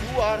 You are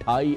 2.5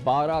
12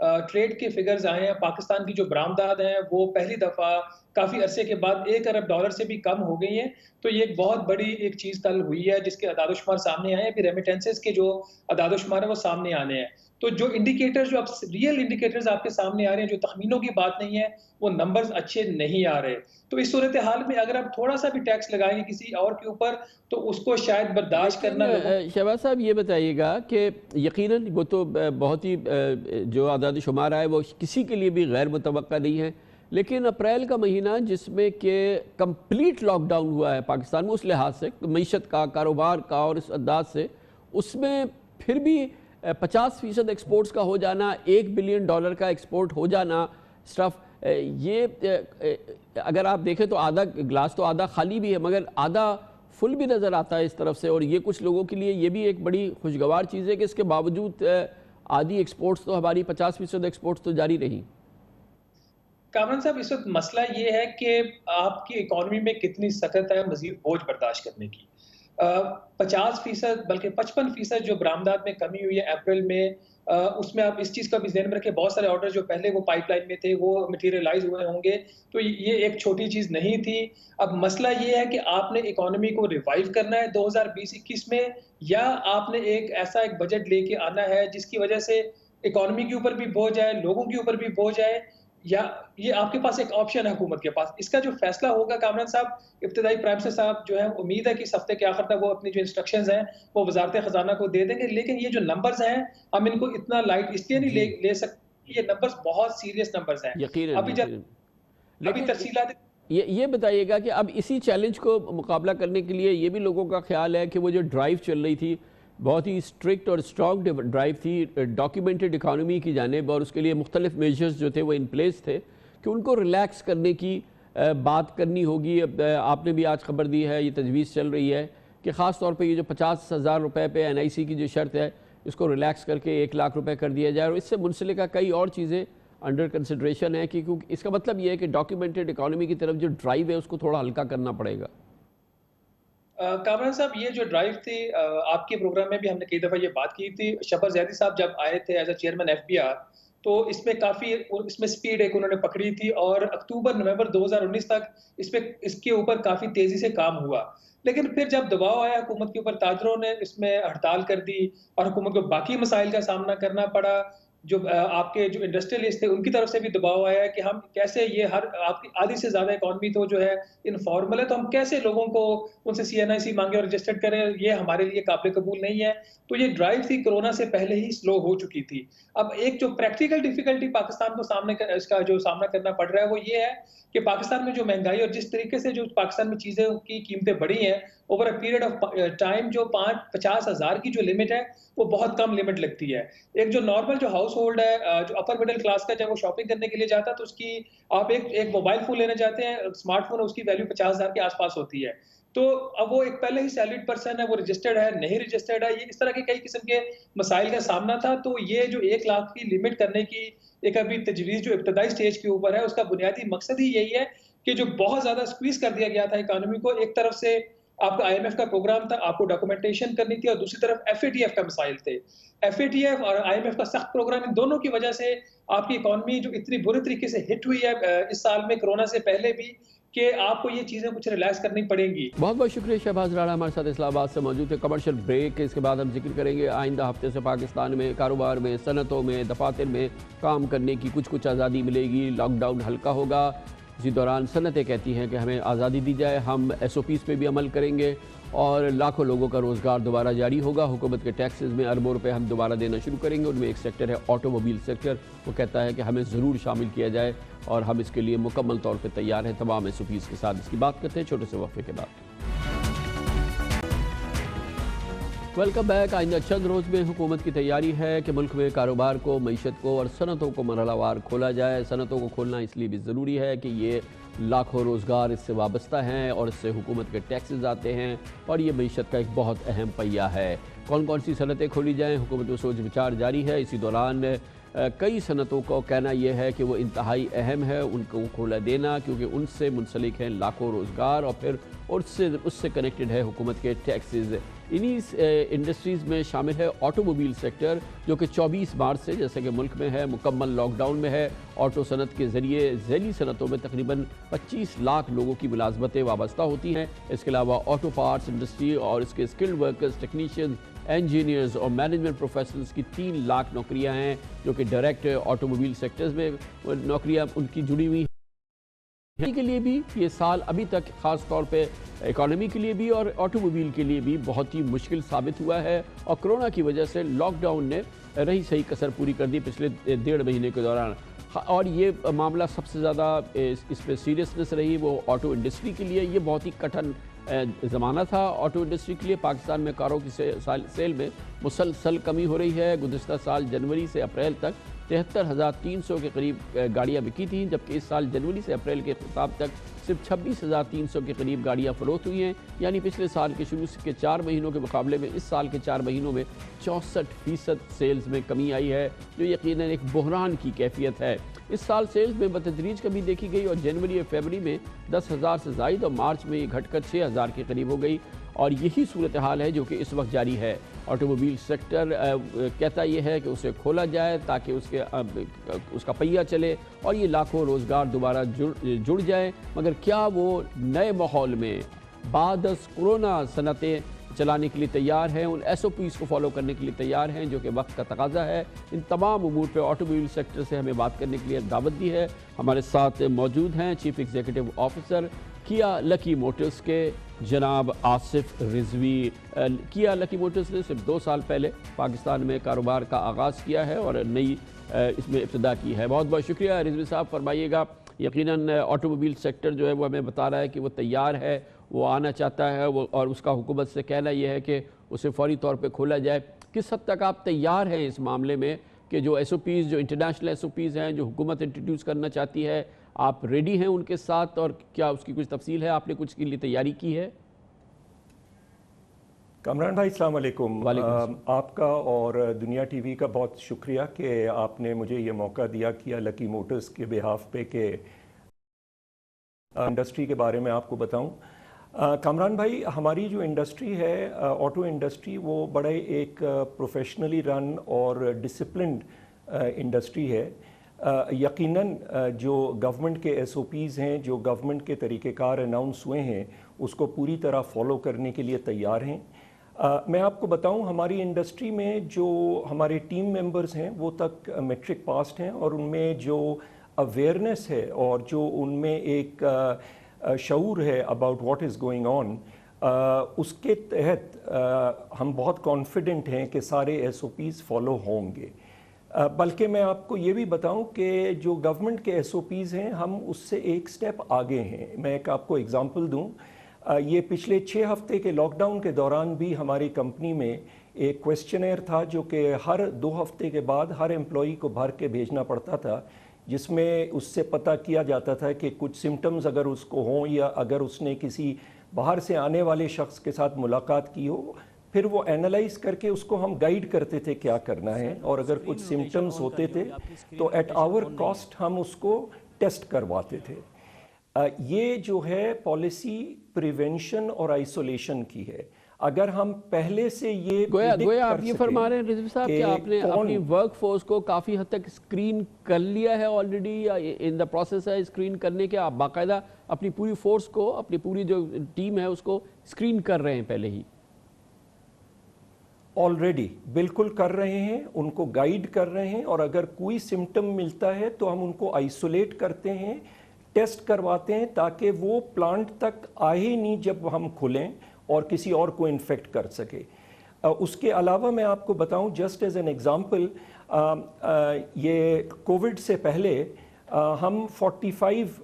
trade کے figures آئے ہیں، پاکستان کی جو برآمدات ہیں وہ پہلی دفعہ کافی عرصے کے بعد $1 ارب سے بھی کم ہو گئی ہیں. تو یہ ایک بہت بڑی ایک چیز کل ہوئی ہے جس کے اعداد و شمار سامنے آئے ہیں. ابھی ریمیٹنسز کے جو اعداد و شمار ہیں وہ سامنے آنے ہیں. تو جو انڈیکیٹر جو اب ریئل انڈیکیٹرز آپ کے سامنے آ رہے ہیں، جو تخمینوں کی بات نہیں ہے، وہ نمبرز اچھے نہیں آ رہے. تو اس صورتحال میں اگر آپ تھوڑا سا بھی ٹیکس لگائیں گے کسی اور کے اوپر تو اس کو شاید برداشت کرنا. شہباز صاحب یہ بتائیے گا کہ یقیناً وہ تو بہت ہی جو اعداد و شمار آئے وہ کسی کے لیے بھی غیر متوقع نہیں ہے، لیکن اپریل کا مہینہ جس میں کہ کمپلیٹ لاک ڈاؤن ہوا ہے پاکستان میں، اس لحاظ سے معیشت کا، کاروبار کا اور اس انداز سے، اس میں پھر بھی 50% ایکسپورٹس کا ہو جانا، $1 بلین کا ایکسپورٹ ہو جانا اسٹف، یہ اگر آپ دیکھیں تو آدھا گلاس تو آدھا خالی بھی ہے مگر آدھا فل بھی نظر آتا ہے اس طرف سے. اور یہ کچھ لوگوں کے لیے یہ بھی ایک بڑی خوشگوار چیز ہے کہ اس کے باوجود آدھی ایکسپورٹس تو ہماری 50% ایکسپورٹس تو جاری رہی. کامران صاحب اس وقت مسئلہ یہ ہے کہ آپ کی اکانومی میں کتنی سخت ہے مزید بوجھ برداشت کرنے کی. 50% بلکہ 55% جو برآمدات میں کمی ہوئی ہے اپریل میں، اس میں آپ اس چیز کا بھی ذہن میں رکھیں بہت سارے آرڈر جو پہلے وہ پائپ لائن میں تھے وہ مٹیریلائز ہوئے ہوں گے. تو یہ ایک چھوٹی چیز نہیں تھی. اب مسئلہ یہ ہے کہ آپ نے اکانومی کو ریوائیو کرنا ہے 2020-21 میں، یا آپ نے ایسا ایک بجٹ لے کے آنا ہے جس کی وجہ سے اکانومی کے اوپر بھی بوجھ آئے، لوگوں کے اوپر بھی بوجھ آئے، یا یہ آپ کے پاس ایک آپشن ہے حکومت کے پاس. اس کا جو فیصلہ ہوگا کامران صاحب، ابتدائی پرائم منسٹر صاحب جو ہے امید ہے کہ اس ہفتے کے آخر تک وہ اپنی جو انسٹرکشنز ہیں وہ وزارت خزانہ کو دے دیں گے. لیکن یہ جو نمبرز ہیں ہم ان کو اتنا لائٹ اس لیے نہیں لے سکتے، یہ نمبرز بہت سیریس نمبرز ہیں. ابھی تفصیلات یہ بتائیے گا کہ اب اسی چیلنج کو مقابلہ کرنے کے لیے یہ بھی لوگوں کا خیال ہے کہ وہ جو ڈرائیو چل رہی تھی بہت ہی اسٹرکٹ اور اسٹرانگ ڈرائیو تھی ڈاکیومنٹڈ اکانومی کی جانب، اور اس کے لیے مختلف میجرز جو تھے وہ ان پلیس تھے کہ ان کو ریلیکس کرنے کی بات کرنی ہوگی. آپ نے بھی آج خبر دی ہے، یہ تجویز چل رہی ہے کہ خاص طور پہ یہ جو $50,000 پہ NIC کی جو شرط ہے اس کو ریلیکس کر کے $1,00,000 کر دیا جائے. اور اس سے منسلکہ کئی اور چیزیں انڈر کنسیڈریشن ہے کہ کیونکہ اس کا مطلب یہ ہے کہ ڈاکیومنٹڈ اکانومی کی طرف جو ڈرائیو ہے اس کو تھوڑا ہلکا کرنا پڑے گا. کامران صاحب یہ جو ڈرائیو تھی آپ کے پروگرام میں بھی ہم نے کئی دفعہ یہ بات کی تھی. شبر زیدی صاحب جب آئے تھے ایز اے چیئرمین FBR تو اس میں سپیڈ ایک انہوں نے پکڑی تھی اور اکتوبر نومبر 2019 تک اس کے اوپر کافی تیزی سے کام ہوا. لیکن پھر جب دباؤ آیا حکومت کے اوپر، تاجروں نے اس میں ہڑتال کر دی اور حکومت کو باقی مسائل کا سامنا کرنا پڑا. جو آپ کے جو انڈسٹریلسٹ تھے ان کی طرف سے بھی دباؤ آیا کہ ہم کیسے یہ آپ کی آدھی سے زیادہ اکانومی تو جو ہے انفارمل ہے، تو ہم کیسے لوگوں کو ان سے CNIC مانگے اور رجسٹرڈ کریں، یہ ہمارے لیے قابل قبول نہیں ہے. تو یہ ڈرائیو تھی کرونا سے پہلے ہی سلو ہو چکی تھی. اب ایک جو پریکٹیکل ڈیفیکلٹی پاکستان کو اس کا جو سامنا کرنا پڑ رہا ہے وہ یہ ہے کہ پاکستان میں جو مہنگائی اور جس طریقے سے جو پاکستان میں چیزیں کی قیمتیں بڑھی ہیں over a period of time, جو 50,000 کی جو لمٹ ہے وہ بہت کم لمٹ لگتی ہے. ایک جو نارمل جو ہاؤس ہولڈ ہے، جو اپر مڈل کلاس کا، جب وہ شاپنگ کرنے کے لیے جاتا ہے تو اس کی آپ ایک موبائل فون لینا چاہتے ہیں، اسمارٹ فون، اس کی ویلیو 50,000 کے آس پاس ہوتی ہے. تو اب وہ ایک پہلے ہی سیلریڈ پرسن ہے، وہ رجسٹرڈ ہے نہیں رجسٹرڈ ہے، یہ اس طرح کے کئی قسم کے مسائل کا سامنا تھا. تو یہ جو 1,00,000 کی لمٹ کرنے کی ایک ابھی تجویز جو ابتدائی سٹیج کے اوپر ہے، اس کا بنیادی مقصد ہی یہی ہے کہ جو بہت زیادہ سکویز کر دیا گیا تھا اکانومی کو، ایک طرف سے آپ کا IMF کا پروگرام تھا، آپ کو ڈاکومنٹیشن کرنی تھی، اور دوسری طرف FATF کا مسائل تھے. FATF اور IMF کا سخت پروگرام، ان دونوں کی وجہ سے آپ کی اکانومی جو اتنی برے طریقے سے ہٹ ہوئی ہے اس سال میں کرونا سے پہلے بھی، کہ آپ کو یہ چیزیں کچھ ریلیکس کرنی پڑیں گی. بہت بہت شکریہ شہباز رانا ہمارے ساتھ اسلام آباد سے موجود ہے. کمرشل بریک، اس کے بعد ہم ذکر کریں گے آئندہ ہفتے سے پاکستان میں کاروبار میں، صنعتوں میں، دفاتر میں کام کرنے کی کچھ آزادی ملے گی، لاک ڈاؤن ہلکا ہوگا. اسی دوران صنعتیں کہتی ہیں کہ ہمیں آزادی دی جائے، ہم SOPs پہ بھی عمل کریں گے اور لاکھوں لوگوں کا روزگار دوبارہ جاری ہوگا. حکومت کے ٹیکسز میں اربوں روپے ہم دوبارہ دینا شروع کریں گے. ان میں ایک سیکٹر ہے آٹو موبائل سیکٹر، وہ کہتا ہے کہ ہمیں ضرور شامل کیا جائے اور ہم اس کے لیے مکمل طور پہ تیار ہیں تمام SOPs کے ساتھ. اس کی بات کرتے ہیں چھوٹے سے وقفے کے بعد. Welcome back. آئندہ چند روز میں حکومت کی تیاری ہے کہ ملک میں کاروبار کو، معیشت کو اور صنعتوں کو مرحلہ وار کھولا جائے. صنعتوں کو کھولنا اس لیے بھی ضروری ہے کہ یہ لاکھوں روزگار اس سے وابستہ ہیں اور اس سے حکومت کے ٹیکسز آتے ہیں اور یہ معیشت کا ایک بہت اہم پہیہ ہے. کون کون سی صنعتیں کھولی جائیں، حکومت میں سوچ بچار جاری ہے. اسی دوران کئی صنعتوں کو کہنا یہ ہے کہ وہ انتہائی اہم ہے ان کو کھولا دینا، کیونکہ ان سے منسلک ہیں لاکھوں روزگار اور پھر اس سے کنیکٹڈ ہے حکومت کے ٹیکسز. انہی انڈسٹریز میں شامل ہے آٹوموبیل سیکٹر، جو کہ 24 مارچ سے جیسے کہ ملک میں ہے مکمل لاک ڈاؤن میں ہے۔ آٹو صنعت کے ذریعے ذیلی صنعتوں میں تقریباً 25 لاکھ لوگوں کی ملازمتیں وابستہ ہوتی ہیں۔ اس کے علاوہ آٹو پارٹس انڈسٹری اور اس کے اسکلڈ ورکرز، ٹیکنیشینز، انجینئرز اور مینجمنٹ پروفیشنلز کی 3 لاکھ نوکریاں ہیں، جو کہ ڈائریکٹ آٹوموبیل سیکٹرز میں نوکریاں ان کی جڑی ہوئی ہیں۔ کے لیے بھی یہ سال ابھی تک خاص طور پہ اکانومی کے لیے بھی اور آٹوموبیل کے لیے بھی بہت ہی مشکل ثابت ہوا ہے، اور کرونا کی وجہ سے لاک ڈاؤن نے رہی صحیح کسر پوری کر دی پچھلے 1.5 مہینے کے دوران۔ اور یہ معاملہ سب سے زیادہ اس پہ سیریسنس رہی وہ آٹو انڈسٹری کے لیے۔ یہ بہت ہی کٹھن زمانہ تھا آٹو انڈسٹری کے لیے۔ پاکستان میں کاروں کی سیل میں مسلسل کمی ہو رہی ہے۔ گزشتہ سال جنوری سے اپریل تک 73,300 کے قریب گاڑیاں بکی تھیں، جبکہ اس سال جنوری سے اپریل کے خطاب تک صرف 26,300 کے قریب گاڑیاں فروخت ہوئی ہیں، یعنی پچھلے سال کے شروع کے 4 مہینوں کے مقابلے میں اس سال کے 4 مہینوں میں 64% سیلز میں کمی آئی ہے، جو یقیناً ایک بحران کی کیفیت ہے۔ اس سال سیلز میں بتدریج کمی دیکھی گئی اور جنوری اور فیبری میں 10,000 سے زائد اور مارچ میں یہ گھٹ کر 6,000 کے قریب ہو گئی، اور یہی صورتحال ہے جو کہ اس وقت جاری ہے۔ آٹوموبیل سیکٹر کہتا یہ ہے کہ اسے کھولا جائے تاکہ اس کا پہیہ چلے اور یہ لاکھوں روزگار دوبارہ جڑ جائیں، مگر کیا وہ نئے ماحول میں بعد از کورونا صنعتیں چلانے کے لیے تیار ہیں، ان SOPs کو فالو کرنے کے لیے تیار ہیں جو کہ وقت کا تقاضا ہے؟ ان تمام امور پہ آٹوموبیل سیکٹر سے ہمیں بات کرنے کے لیے دعوت دی ہے۔ ہمارے ساتھ موجود ہیں چیف ایگزیکٹو آفیسر کیا لکی موٹرز کے جناب آصف رضوی۔ کیا لکی موٹرز نے صرف 2 سال پہلے پاکستان میں کاروبار کا آغاز کیا ہے اور نئی اس میں ابتدا کی ہے۔ بہت بہت شکریہ رضوی صاحب، فرمائیے گا۔ یقیناً آٹوموبیل سیکٹر جو ہے وہ ہمیں بتا رہا ہے کہ وہ تیار ہے، وہ آنا چاہتا ہے، اور اس کا حکومت سے کہنا یہ ہے کہ اسے فوری طور پہ کھولا جائے۔ کس حد تک آپ تیار ہیں اس معاملے میں کہ جو SOPs، جو انٹرنیشنل SOPs ہیں جو حکومت انٹروڈیوس کرنا چاہتی ہے، آپ ریڈی ہیں ان کے ساتھ، اور کیا اس کی کچھ تفصیل ہے؟ آپ نے کچھ کے لیے تیاری کی ہے؟ کامران بھائی السلام علیکم۔ آپ کا اور دنیا ٹی وی کا بہت شکریہ کہ آپ نے مجھے یہ موقع دیا کیا لکی موٹرز کے بیہاف پہ کہ انڈسٹری کے بارے میں آپ کو بتاؤں۔ کامران بھائی، ہماری جو انڈسٹری ہے آٹو انڈسٹری، وہ بڑے ایک پروفیشنلی رن اور ڈسپلنڈ انڈسٹری ہے۔ یقیناً جو گورنمنٹ کے SOPs ہیں، جو گورنمنٹ کے طریقہ کار اناؤنس ہوئے ہیں، اس کو پوری طرح فالو کرنے کے لیے تیار ہیں۔ میں آپ کو بتاؤں، ہماری انڈسٹری میں جو ہمارے ٹیم ممبرز ہیں وہ تک میٹرک پاسڈ ہیں، اور ان میں جو اویئرنیس ہے اور جو ان میں ایک شعور ہے about what is going on, اس کے تحت ہم بہت کانفیڈنٹ ہیں کہ سارے SOPs فالو ہوں گے۔ بلکہ میں آپ کو یہ بھی بتاؤں کہ جو گورنمنٹ کے SOPs ہیں، ہم اس سے ایک سٹیپ آگے ہیں۔ میں ایک آپ کو اگزامپل دوں، یہ پچھلے 6 ہفتے کے لاک ڈاؤن کے دوران بھی ہماری کمپنی میں ایک کویسچنئر تھا جو کہ ہر 2 ہفتے کے بعد ہر امپلائی کو بھر کے بھیجنا پڑتا تھا، جس میں اس سے پتہ کیا جاتا تھا کہ کچھ سمٹمز اگر اس کو ہوں یا اگر اس نے کسی باہر سے آنے والے شخص کے ساتھ ملاقات کی ہو، پھر وہ اینالائز کر کے اس کو ہم گائیڈ کرتے تھے کیا کرنا ہے، اور اگر کچھ سمٹمز ہوتے تھے تو ایٹ آور کاسٹ ہم اس کو ٹیسٹ کرواتے تھے۔ یہ جو ہے پالیسی پریونشن اور آئسولیشن کی ہے۔ اگر ہم پہلے سے یہ گویا آپ یہ فرما رہے ہیں رضوی صاحب کہ آپ نے اپنی ورک فورس کو کافی حد تک اسکرین کر لیا ہے آلریڈی، یا ان دا پروسیس ہے اسکرین کرنے کے؟ آپ باقاعدہ اپنی پوری فورس کو، اپنی پوری جو ٹیم ہے اس کو اسکرین کر رہے ہیں پہلے ہی؟ آلریڈی بالکل کر رہے ہیں، ان کو گائیڈ کر رہے ہیں، اور اگر کوئی سمٹم ملتا ہے تو ہم ان کو آئسولیٹ کرتے ہیں، ٹیسٹ کرواتے ہیں، تاکہ وہ پلانٹ تک آئے ہی نہیں جب ہم کھلیں اور کسی اور کو انفیکٹ کر سکے۔ اس کے علاوہ میں آپ کو بتاؤں، جسٹ ایز این ایگزامپل، یہ کووڈ سے پہلے ہم 45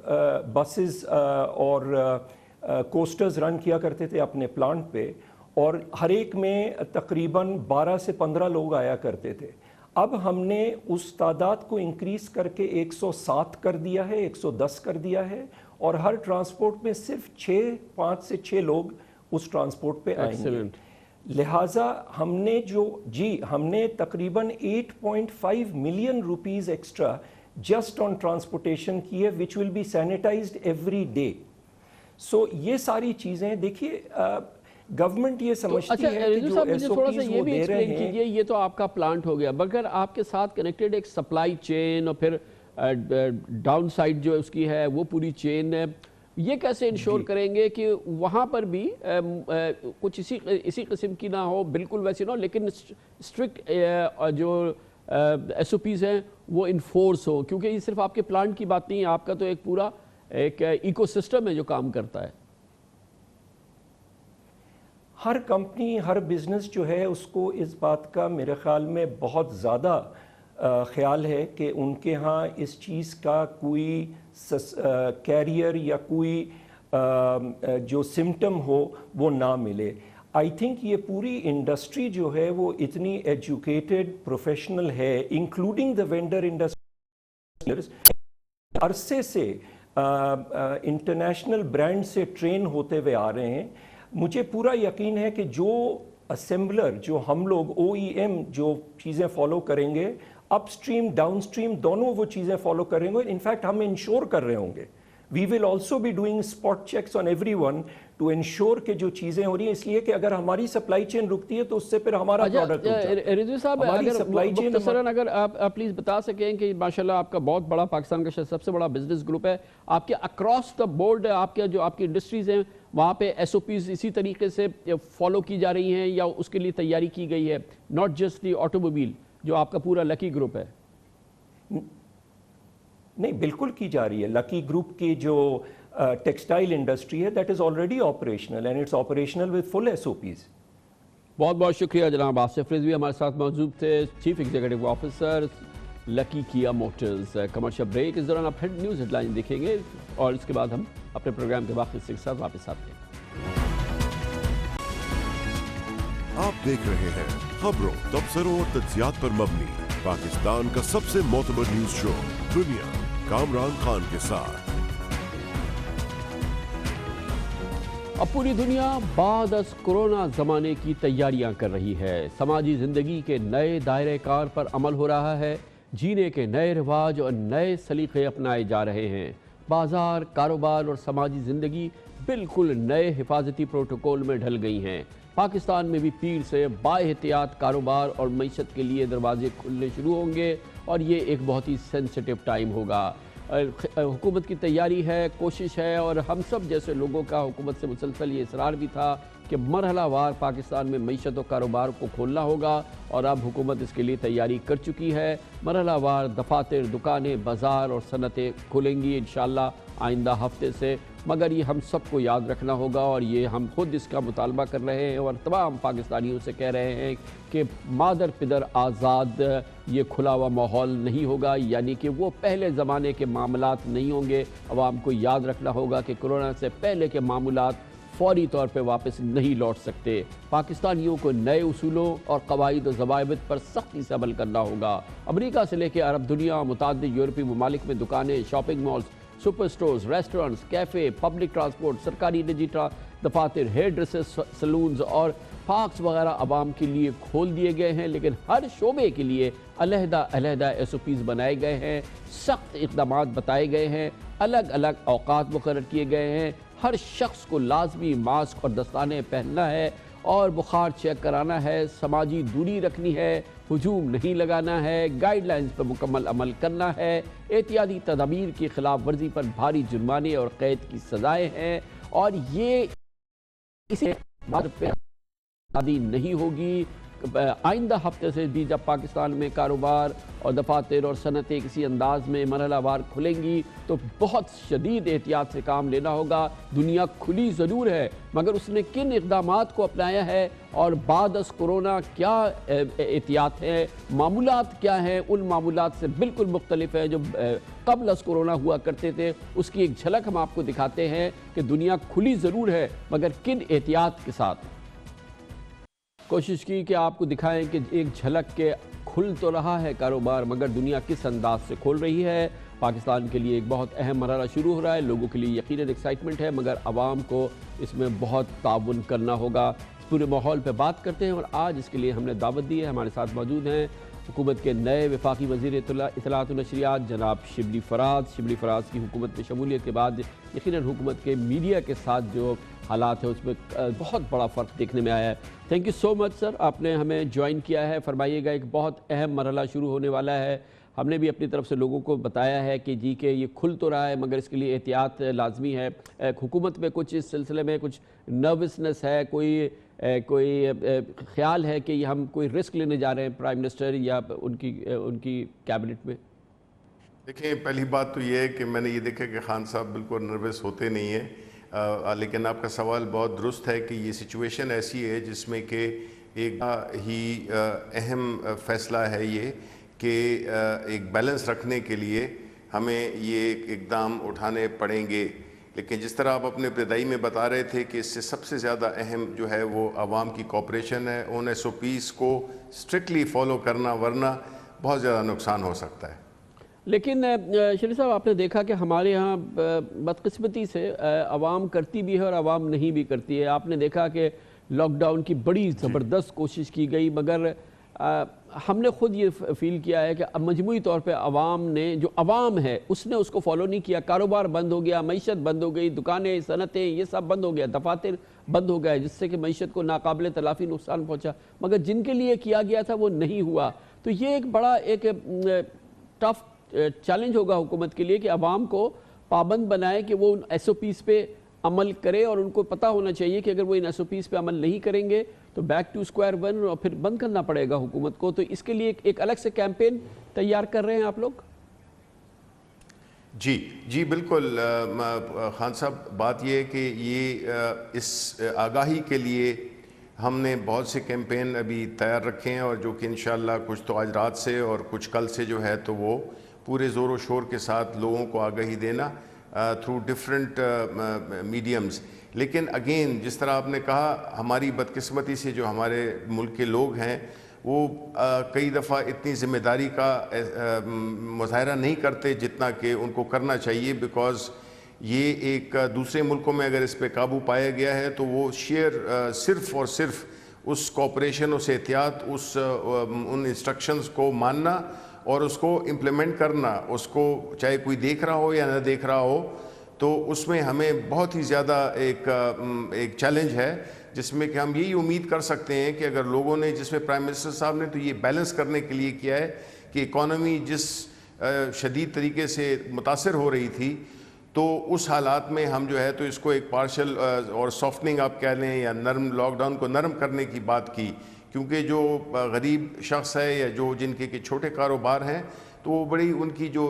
بسز اور کوسٹرز رن کیا کرتے تھے اپنے پلانٹ پہ، اور ہر ایک میں تقریباً 12 سے 15 لوگ آیا کرتے تھے۔ اب ہم نے اس تعداد کو انکریز کر کے 107 کر دیا ہے، 110 کر دیا ہے، اور ہر ٹرانسپورٹ میں صرف 5 سے 6 لوگ اس ٹرانسپورٹ پہ آئیں گے۔ لہٰذا ہم نے تقریباً 8.5 million rupees extra just on transportation کی ہے، وچ ول بی سینیٹائزڈ ایوری ڈے۔ سو یہ ساری چیزیں دیکھیے، گورنمنٹ یہ سمجھتی اچھا ہے کہ جو مجھے تھوڑا سا SOPs یہ وہ بھی دے رہے ایکسپلین ہیں. کیجئے، یہ تو آپ کا پلانٹ ہو گیا، مگر آپ کے ساتھ کنیکٹڈ ایک سپلائی چین اور پھر ڈاؤن سائڈ جو اس کی ہے وہ پوری چین ہے، یہ کیسے انشور کریں گے کہ وہاں پر بھی کچھ اسی قسم کی نہ ہو، بالکل ویسی نہ ہو، لیکن اسٹرکٹ جو SOPs ہیں وہ انفورس ہو، کیونکہ یہ صرف آپ کے پلانٹ کی بات نہیں ہے، آپ کا تو ایک پورا ایک ایکو سسٹم ہے جو کام کرتا ہے. ہر کمپنی، ہر بزنس جو ہے اس کو اس بات کا میرے خیال میں بہت زیادہ خیال ہے کہ ان کے ہاں اس چیز کا کوئی کیریئر یا کوئی جو سمٹم ہو وہ نہ ملے. آئی تھنک یہ پوری انڈسٹری جو ہے وہ اتنی ایجوکیٹڈ پروفیشنل ہے، انکلوڈنگ دا وینڈر انڈسٹری، عرصے سے انٹرنیشنل برانڈ سے ٹرین ہوتے ہوئے آ رہے ہیں. مجھے پورا یقین ہے کہ جو اسمبلر، جو ہم لوگ OEM جو چیزیں فالو کریں گے، اپ سٹریم ڈاؤن سٹریم دونوں وہ چیزیں فالو کریں گے. انفیکٹ ہم انشور کر رہے ہوں گے، we will also be doing spot checks on every one to ensure کہ جو چیزیں ہو رہی ہیں، اس لیے کہ اگر ہماری سپلائی چین رکتی ہے تو اس سے پھر ہمارا پروڈکٹ رضوی صاحب مختصراً اگر آپ پلیز بتا سکیں کہ ماشاءاللہ آپ کا بہت بڑا، پاکستان کا سب سے بڑا بزنس گروپ ہے، آپ کے اکراس دا بورڈ آپ کے جو آپ کی انڈسٹریز ہیں وہاں پہ SOPs اسی طریقے سے فالو کی جا رہی ہیں یا اس کے لیے تیاری کی گئی ہے؟ ناٹ جسٹ دی آٹوموبائل جو آپ کا پورا لکی گروپ ہے. نہیں، بالکل کی جا رہی ہے. لکی گروپ کی جو ٹیکسٹائل انڈسٹری ہے that is already operational and it's operational with full SOPs. بہت بہت شکریہ جناب آصف رضوی، ہمارے ساتھ موجود تھے چیف ایگزیکٹو آفیسر لکی کیا موٹرز. کمرشل بریک، اس دوران آپ نیوز ہیڈ لائن دیکھیں گے اور اس کے بعد ہم اپنے پروگرام کے باقی حصے کے ساتھ واپس آتے ہیں. آپ دیکھ رہے ہیں خبروں، تبصروں اور تجزیات پر مبنی پاکستان کا سب سے معتبر نیوز شو دنیا، کامران خان کے ساتھ. اب پوری دنیا بعد از کورونا زمانے کی تیاریاں کر رہی ہے. سماجی زندگی کے نئے دائرہ کار پر عمل ہو رہا ہے، جینے کے نئے رواج اور نئے سلیقے اپنائے جا رہے ہیں. بازار، کاروبار اور سماجی زندگی بالکل نئے حفاظتی پروٹوکول میں ڈھل گئی ہیں. پاکستان میں بھی پیر سے با احتیاط کاروبار اور معیشت کے لیے دروازے کھلنے شروع ہوں گے اور یہ ایک بہت ہی سینسٹیو ٹائم ہوگا. حکومت کی تیاری ہے، کوشش ہے اور ہم سب جیسے لوگوں کا حکومت سے مسلسل یہ اصرار بھی تھا کہ مرحلہ وار پاکستان میں معیشت و کاروبار کو کھولنا ہوگا اور اب حکومت اس کے لیے تیاری کر چکی ہے. مرحلہ وار دفاتر، دکانیں، بازار اور صنعتیں کھلیں گی انشاءاللہ آئندہ ہفتے سے. مگر یہ ہم سب کو یاد رکھنا ہوگا اور یہ ہم خود اس کا مطالبہ کر رہے ہیں اور تمام پاکستانیوں سے کہہ رہے ہیں کہ مادر پدر آزاد یہ کھلا ہوا ماحول نہیں ہوگا، یعنی کہ وہ پہلے زمانے کے معاملات نہیں ہوں گے. عوام کو یاد رکھنا ہوگا کہ کورونا سے پہلے کے معاملات فوری طور پہ واپس نہیں لوٹ سکتے. پاکستانیوں کو نئے اصولوں اور قواعد و ضوابط پر سختی سے عمل کرنا ہوگا. امریکہ سے لے کے عرب دنیا، متعدد یورپی ممالک میں دکانیں، shopping malls, super stores, restaurants, cafe, public transport, سرکاری نجی دفاتر، ہیئر ڈریسز سلونز اور پارکس وغیرہ عوام کے لیے کھول دیے گئے ہیں، لیکن ہر شعبے کے لیے علیحدہ SOPs بنائے گئے ہیں، سخت اقدامات بتائے گئے ہیں، الگ الگ اوقات مقرر کیے گئے ہیں. ہر شخص کو لازمی ماسک اور دستانے پہننا ہے اور بخار چیک کرانا ہے، سماجی دوری رکھنی ہے، ہجوم نہیں لگانا ہے، گائیڈ لائنز پر مکمل عمل کرنا ہے. احتیاطی تدابیر کی خلاف ورزی پر بھاری جرمانے اور قید کی سزائیں ہیں اور یہ اسے نہیں ہوگی. آئندہ ہفتے سے بھی جب پاکستان میں کاروبار اور دفاتر اور صنعتیں کسی انداز میں مرحلہ وار کھلیں گی تو بہت شدید احتیاط سے کام لینا ہوگا. دنیا کھلی ضرور ہے مگر اس نے کن اقدامات کو اپنایا ہے اور بعد از کورونا کیا احتیاط ہے، معمولات کیا ہیں، ان معمولات سے بالکل مختلف ہے جو قبل از کورونا ہوا کرتے تھے. اس کی ایک جھلک ہم آپ کو دکھاتے ہیں کہ دنیا کھلی ضرور ہے مگر کن احتیاط کے ساتھ. کوشش کی کہ آپ کو دکھائیں کہ ایک جھلک کے کھل تو رہا ہے کاروبار مگر دنیا کس انداز سے کھول رہی ہے. پاکستان کے لیے ایک بہت اہم مرحلہ شروع ہو رہا ہے، لوگوں کے لیے یقیناً ایکسائٹمنٹ ہے مگر عوام کو اس میں بہت تعاون کرنا ہوگا. اس پورے ماحول پہ بات کرتے ہیں اور آج اس کے لیے ہم نے دعوت دی ہے. ہمارے ساتھ موجود ہیں حکومت کے نئے وفاقی وزیر اطلاعات و نشریات جناب شبلی فراز. شبلی فراز کی حکومت میں شمولیت کے بعد یقیناً حکومت کے میڈیا کے ساتھ جو حالات ہیں اس میں بہت بڑا فرق دیکھنے میں آیا ہے. تھینک یو سو مچ سر, آپ نے ہمیں جوائن کیا ہے. فرمائیے گا, ایک بہت اہم مرحلہ شروع ہونے والا ہے. ہم نے بھی اپنی طرف سے لوگوں کو بتایا ہے کہ جی کہ یہ کھل تو رہا ہے مگر اس کے لیے احتیاط لازمی ہے. حکومت میں کچھ اس سلسلے میں کچھ نروسنس ہے, کوئی خیال ہے کہ ہم کوئی رسک لینے جا رہے ہیں پرائم منسٹر یا ان کی کیبنٹ میں؟ دیکھیں, پہلی بات تو یہ ہے کہ میں نے یہ دیکھا کہ خان صاحب بالکل نروس ہوتے نہیں ہیں, لیکن آپ کا سوال بہت درست ہے کہ یہ سچویشن ایسی ہے جس میں کہ ایک ہی اہم فیصلہ ہے یہ کہ ایک بیلنس رکھنے کے لیے ہمیں یہ اقدام اٹھانے پڑیں گے. لیکن جس طرح آپ اپنے ابتدائی میں بتا رہے تھے کہ اس سے سب سے زیادہ اہم جو ہے وہ عوام کی کوپریشن ہے, ان SOPs کو اسٹرکٹلی فالو کرنا, ورنہ بہت زیادہ نقصان ہو سکتا ہے. لیکن شریف صاحب, آپ نے دیکھا کہ ہمارے ہاں بدقسمتی سے عوام کرتی بھی ہے اور عوام نہیں بھی کرتی ہے. آپ نے دیکھا کہ لاک ڈاؤن کی بڑی زبردست کوشش کی گئی, مگر ہم نے خود یہ فیل کیا ہے کہ مجموعی طور پہ عوام نے, جو عوام ہے اس نے اس کو فالو نہیں کیا. کاروبار بند ہو گیا, معیشت بند ہو گئی, دکانیں, صنعتیں, یہ سب بند ہو گیا, دفاتر بند ہو گئے, جس سے کہ معیشت کو ناقابل تلافی نقصان پہنچا. مگر جن کے لیے کیا گیا تھا وہ نہیں ہوا. تو یہ ایک بڑا ایک ٹف چیلنج ہوگا حکومت کے لیے کہ عوام کو پابند بنائے کہ وہ ان SOPs پہ عمل کرے, اور ان کو پتہ ہونا چاہیے کہ اگر وہ ان SOPs پہ عمل نہیں کریں گے تو بیک ٹو اسکوائر ون, اور پھر بند کرنا پڑے گا حکومت کو. تو اس کے لیے ایک الگ سے کیمپین تیار کر رہے ہیں آپ لوگ؟ جی بالکل خان صاحب, بات یہ ہے کہ یہ اس آگاہی کے لیے ہم نے بہت سے کیمپین ابھی تیار رکھے ہیں, اور جو کہ انشاءاللہ کچھ تو آج رات سے اور کچھ کل سے جو ہے تو وہ پورے زور و شور کے ساتھ لوگوں کو آگاہی دینا تھرو ڈفرینٹ میڈیمز. لیکن اگین جس طرح آپ نے کہا, ہماری بدقسمتی سے جو ہمارے ملک کے لوگ ہیں وہ کئی دفعہ اتنی ذمہ داری کا مظاہرہ نہیں کرتے جتنا کہ ان کو کرنا چاہیے, بیکاز یہ ایک دوسرے ملکوں میں اگر اس پہ قابو پایا گیا ہے تو وہ صرف اور صرف اس کوپریشن, اس احتیاط, ان انسٹرکشنز کو ماننا اور اس کو امپلیمنٹ کرنا, اس کو چاہے کوئی دیکھ رہا ہو یا نہ دیکھ رہا ہو, تو اس میں ہمیں بہت ہی زیادہ ایک چیلنج ہے, جس میں کہ ہم یہی امید کر سکتے ہیں کہ اگر لوگوں نے, جس میں پرائم منسٹر صاحب نے تو یہ بیلنس کرنے کے لیے کیا ہے کہ اکانومی جس شدید طریقے سے متاثر ہو رہی تھی, تو اس حالات میں ہم جو ہے تو اس کو ایک پارشل اور سافٹننگ آپ کہہ لیں یا نرم, لاک ڈاؤن کو نرم کرنے کی بات کی, کیونکہ جو غریب شخص ہے یا جو جن کے چھوٹے کاروبار ہیں تو وہ بڑی, ان کی جو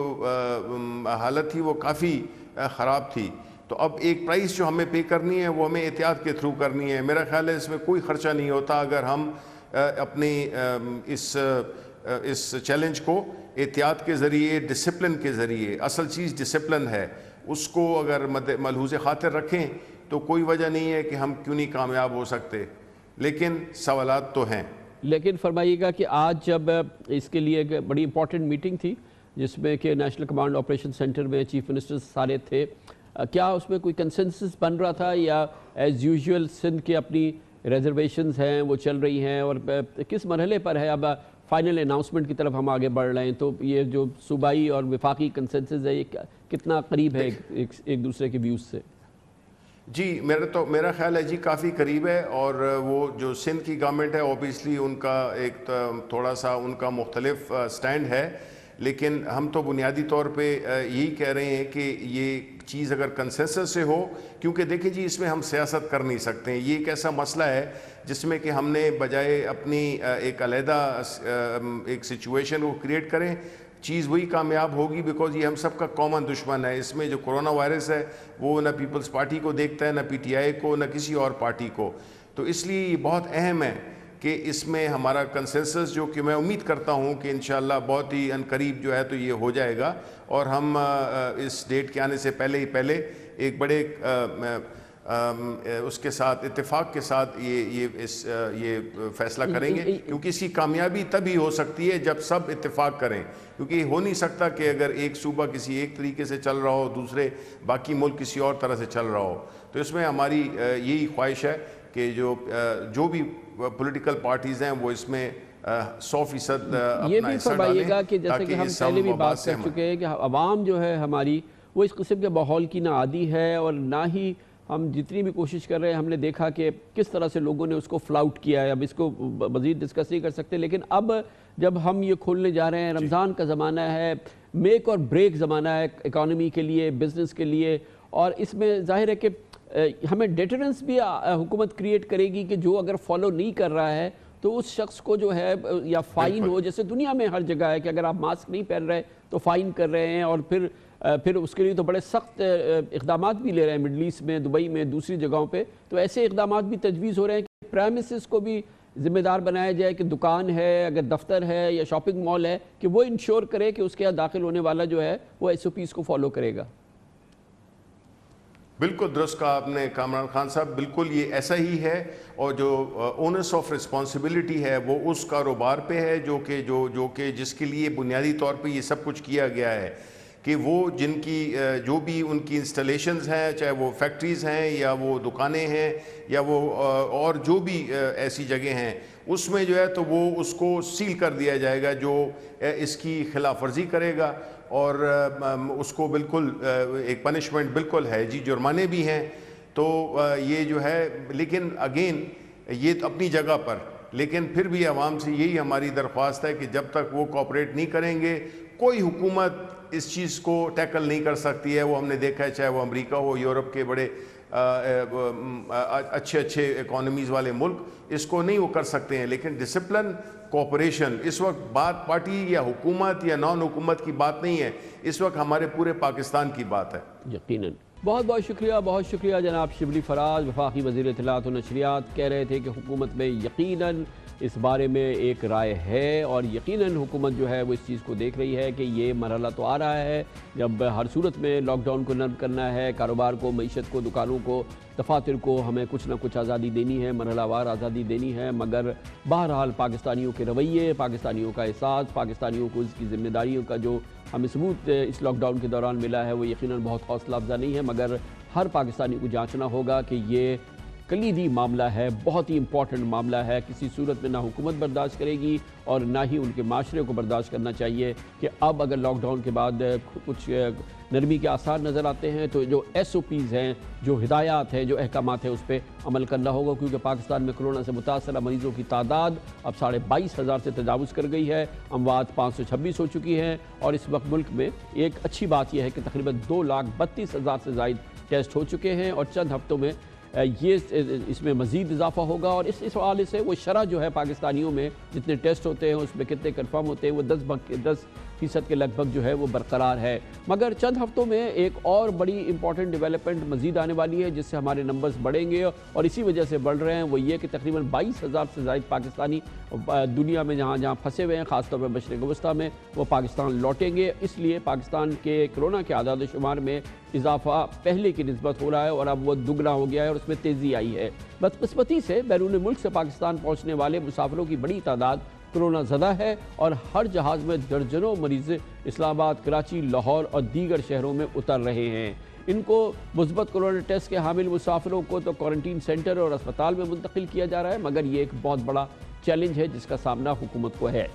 حالت تھی وہ کافی خراب تھی. تو اب ایک پرائس جو ہمیں پے کرنی ہے وہ ہمیں احتیاط کے تھرو کرنی ہے. میرا خیال ہے اس میں کوئی خرچہ نہیں ہوتا اگر ہم اپنی اس چیلنج کو احتیاط کے ذریعے, ڈسپلن کے ذریعے, اصل چیز ڈسپلن ہے, اس کو اگر ملحوظ خاطر رکھیں تو کوئی وجہ نہیں ہے کہ ہم کیوں نہیں کامیاب ہو سکتے, لیکن سوالات تو ہیں. لیکن فرمائیے گا کہ آج جب اس کے لیے ایک بڑی امپورٹنٹ میٹنگ تھی جس میں کہ نیشنل کمانڈ آپریشن سینٹر میں چیف منسٹر سارے تھے, کیا اس میں کوئی کنسنسس بن رہا تھا یا ایز یوزول سندھ کی اپنی ریزرویشنز ہیں وہ چل رہی ہیں, اور کس مرحلے پر ہے اب فائنل اناؤنسمنٹ کی طرف ہم آگے بڑھ رہے ہیں؟ تو یہ جو صوبائی اور وفاقی کنسنسس ہے یہ کتنا قریب ہے ایک دوسرے کے ویوز سے؟ جی میرا خیال ہے جی کافی قریب ہے, اور وہ جو سندھ کی گورنمنٹ ہے اوبیسلی ان کا ایک تھوڑا سا ان کا مختلف سٹینڈ ہے, لیکن ہم تو بنیادی طور پہ یہی کہہ رہے ہیں کہ یہ چیز اگر کنسنسس سے ہو, کیونکہ دیکھیں جی اس میں ہم سیاست کر نہیں سکتے ہیں, یہ ایک ایسا مسئلہ ہے جس میں کہ ہم نے بجائے اپنی ایک علیحدہ ایک سچویشن کو کریٹ کریں, چیز وہی کامیاب ہوگی بیکاز یہ ہم سب کا کامن دشمن ہے. اس میں جو کرونا وائرس ہے وہ نہ پیپلز پارٹی کو دیکھتا ہے, نہ PTI کو, نہ کسی اور پارٹی کو, تو اس لیے یہ بہت اہم ہے کہ اس میں ہمارا کنسنسس, جو کہ میں امید کرتا ہوں کہ انشاءاللہ بہت ہی عنقریب جو ہے تو یہ ہو جائے گا, اور ہم اس ڈیٹ کے آنے سے پہلے ایک بڑے اس کے ساتھ اتفاق کے ساتھ یہ فیصلہ کریں گے, کیونکہ اس کی کامیابی تبھی ہو سکتی ہے جب سب اتفاق کریں, کیونکہ یہ ہو نہیں سکتا کہ اگر ایک صوبہ کسی ایک طریقے سے چل رہا ہو, دوسرے باقی ملک کسی اور طرح سے چل رہا ہو. تو اس میں ہماری یہی خواہش ہے کہ جو بھی پولیٹیکل پارٹیز ہیں وہ اس میں 100% یہ بھی فرمائیے گا کہ جیسے کہ ہم پہلے بھی بات کر چکے ہیں کہ عوام جو ہے ہماری وہ اس قسم کے ماحول کی نہ عادی ہے اور نہ ہی ہم جتنی بھی کوشش کر رہے ہیں ہم نے دیکھا کہ کس طرح سے لوگوں نے اس کو فلاؤٹ کیا ہے. اب اس کو مزید ڈسکس نہیں کر سکتے, لیکن اب جب ہم یہ کھولنے جا رہے ہیں, رمضان کا زمانہ ہے, میک اور بریک زمانہ ہے اکانومی کے لیے, بزنس کے لیے, اور اس میں ظاہر ہے کہ ہمیں ڈیٹرنس بھی حکومت کریٹ کرے گی کہ جو اگر فالو نہیں کر رہا ہے تو اس شخص کو جو ہے یا فائن ہو, جیسے دنیا میں ہر جگہ ہے کہ اگر آپ ماسک نہیں پہن رہے تو فائن کر رہے ہیں, اور پھر اس کے لیے تو بڑے سخت اقدامات بھی لے رہے ہیں مڈل ایسٹ میں, دبئی میں, دوسری جگہوں پہ. تو ایسے اقدامات بھی تجویز ہو رہے ہیں کہ پریمیسز کو بھی ذمہ دار بنایا جائے کہ دکان ہے, اگر دفتر ہے یا شاپنگ مال ہے, کہ وہ انشور کرے کہ اس کے یہاں داخل ہونے والا جو ہے وہ SOPs کو فالو کرے گا. بالکل درست کہا آپ نے کامران خان صاحب, بالکل یہ ایسا ہی ہے. اور جو اونرس آف رسپانسبلٹی ہے وہ اس کاروبار پہ ہے جو کہ جس کے لیے بنیادی طور پہ یہ سب کچھ کیا گیا ہے, کہ وہ جن کی جو بھی ان کی انسٹالیشنز ہیں, چاہے وہ فیکٹریز ہیں یا وہ دکانیں ہیں یا وہ اور جو بھی ایسی جگہ ہیں, اس میں جو ہے تو وہ اس کو سیل کر دیا جائے گا جو اس کی خلاف ورزی کرے گا, اور اس کو بالکل ایک پنشمنٹ بالکل ہے جی, جرمانے بھی ہیں. تو یہ جو ہے, لیکن اگین یہ اپنی جگہ پر, لیکن پھر بھی عوام سے یہی ہماری درخواست ہے کہ جب تک وہ کوآپریٹ نہیں کریں گے کوئی حکومت اس چیز کو ٹیکل نہیں کر سکتی ہے. وہ ہم نے دیکھا ہے, چاہے وہ امریکہ ہو, یورپ کے بڑے اچھے اکانومیز والے ملک, اس کو نہیں وہ کر سکتے ہیں. لیکن ڈسپلن, کوآپریشن, اس وقت بات پارٹی یا حکومت یا نان حکومت کی بات نہیں ہے, اس وقت ہمارے پورے پاکستان کی بات ہے. یقیناً. بہت شکریہ جناب شبلی فراز, وفاقی وزیر اطلاعات و نشریات. کہہ رہے تھے کہ حکومت میں یقیناً اس بارے میں ایک رائے ہے, اور یقیناً حکومت جو ہے وہ اس چیز کو دیکھ رہی ہے کہ یہ مرحلہ تو آ رہا ہے جب ہر صورت میں لاک ڈاؤن کو نرم کرنا ہے, کاروبار کو, معیشت کو, دکانوں کو, دفاتر کو ہمیں کچھ نہ کچھ آزادی دینی ہے, مرحلہ وار آزادی دینی ہے. مگر بہرحال پاکستانیوں کے رویے, پاکستانیوں کا احساس, پاکستانیوں کو اس کی ذمہ داریوں کا جو ہمیں ثبوت اس لاک ڈاؤن کے دوران ملا ہے وہ یقیناً بہت حوصلہ افزا نہیں ہے. مگر ہر پاکستانی کو جانچنا ہوگا کہ یہ کلیدی معاملہ ہے, بہت ہی امپورٹنٹ معاملہ ہے. کسی صورت میں نہ حکومت برداشت کرے گی اور نہ ہی ان کے معاشرے کو برداشت کرنا چاہیے کہ اب اگر لاک ڈاؤن کے بعد کچھ نرمی کے آثار نظر آتے ہیں تو جو SOPs ہیں, جو ہدایات ہیں, جو احکامات ہیں, اس پہ عمل کرنا ہوگا. کیونکہ پاکستان میں کرونا سے متاثرہ مریضوں کی تعداد اب 22,500 سے تجاوز کر گئی ہے, اموات 526 ہو چکی ہیں. اور اس وقت ملک میں ایک اچھی بات یہ ہے کہ تقریباً 2,32,000 سے زائد ٹیسٹ ہو چکے ہیں, اور چند ہفتوں میں یہ اس میں مزید اضافہ ہوگا. اور اس حوالے سے وہ شرح جو ہے پاکستانیوں میں جتنے ٹیسٹ ہوتے ہیں اس میں کتنے کنفرم ہوتے ہیں, وہ 10% کے لگ بھگ جو ہے وہ برقرار ہے. مگر چند ہفتوں میں ایک اور بڑی امپورٹنٹ ڈیولپمنٹ مزید آنے والی ہے جس سے ہمارے نمبرز بڑھیں گے, اور اسی وجہ سے بڑھ رہے ہیں. وہ یہ کہ تقریباً 22,000 سے زائد پاکستانی دنیا میں جہاں پھنسے ہوئے ہیں, خاص طور پر مشرق وسطیٰ میں, وہ پاکستان لوٹیں گے. اس لیے پاکستان کے کرونا کے اعداد و شمار میں اضافہ پہلے کی نسبت ہو رہا ہے, اور اب وہ دگنا ہو گیا ہے, اور اس میں تیزی آئی ہے. بدقسمتی سے بیرون ملک سے پاکستان پہنچنے والے مسافروں کی بڑی تعداد کرونا زدہ ہے, اور ہر جہاز میں درجنوں مریض اسلام آباد, کراچی, لاہور اور دیگر شہروں میں اتر رہے ہیں. ان کو مثبت کرونا ٹیسٹ کے حامل مسافروں کو تو کوارنٹین سینٹر اور اسپتال میں منتقل کیا جا رہا ہے, مگر یہ ایک بہت بڑا چیلنج ہے جس کا سامنا حکومت کو ہے.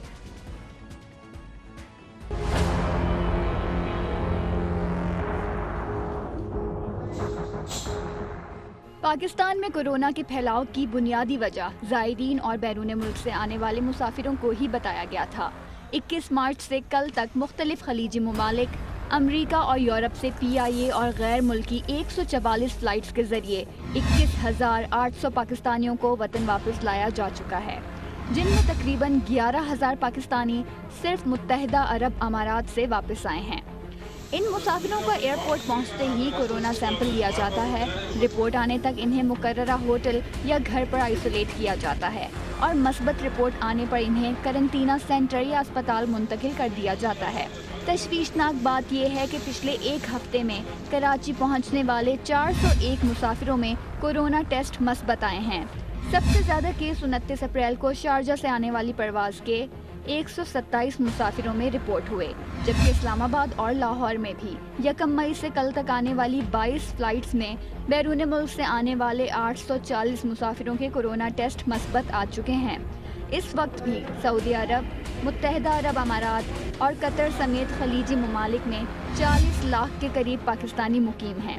پاکستان میں کورونا کے پھیلاؤ کی بنیادی وجہ زائرین اور بیرون ملک سے آنے والے مسافروں کو ہی بتایا گیا تھا. 21 مارچ سے کل تک مختلف خلیجی ممالک, امریکہ اور یورپ سے PIA اور غیر ملکی 144 فلائٹس کے ذریعے 21,800 پاکستانیوں کو وطن واپس لایا جا چکا ہے, جن میں تقریباً 11,000 پاکستانی صرف متحدہ عرب امارات سے واپس آئے ہیں. ان مسافروں کو ایئرپورٹ پہنچتے ہی کورونا سیمپل لیا جاتا ہے. رپورٹ آنے تک انہیں مقررہ ہوٹل یا گھر پر آئسولیٹ کیا جاتا ہے, اور مثبت رپورٹ آنے پر انہیں قرنطینہ سینٹر یا اسپتال منتقل کر دیا جاتا ہے. تشویشناک بات یہ ہے کہ پچھلے ایک ہفتے میں کراچی پہنچنے والے 401 مسافروں میں کورونا ٹیسٹ مثبت آئے ہیں. سب سے زیادہ کیس 29 اپریل کو شارجہ سے آنے والی پرواز کے 127 مسافروں میں رپورٹ ہوئے, جبکہ اسلام آباد اور لاہور میں بھی 1 مئی سے کل تک آنے والی 22 فلائٹس میں بیرون ملک سے آنے والے 840 مسافروں کے کورونا ٹیسٹ مثبت آ چکے ہیں. اس وقت بھی سعودی عرب, متحدہ عرب امارات اور قطر سمیت خلیجی ممالک میں 40 لاکھ کے قریب پاکستانی مقیم ہیں.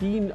3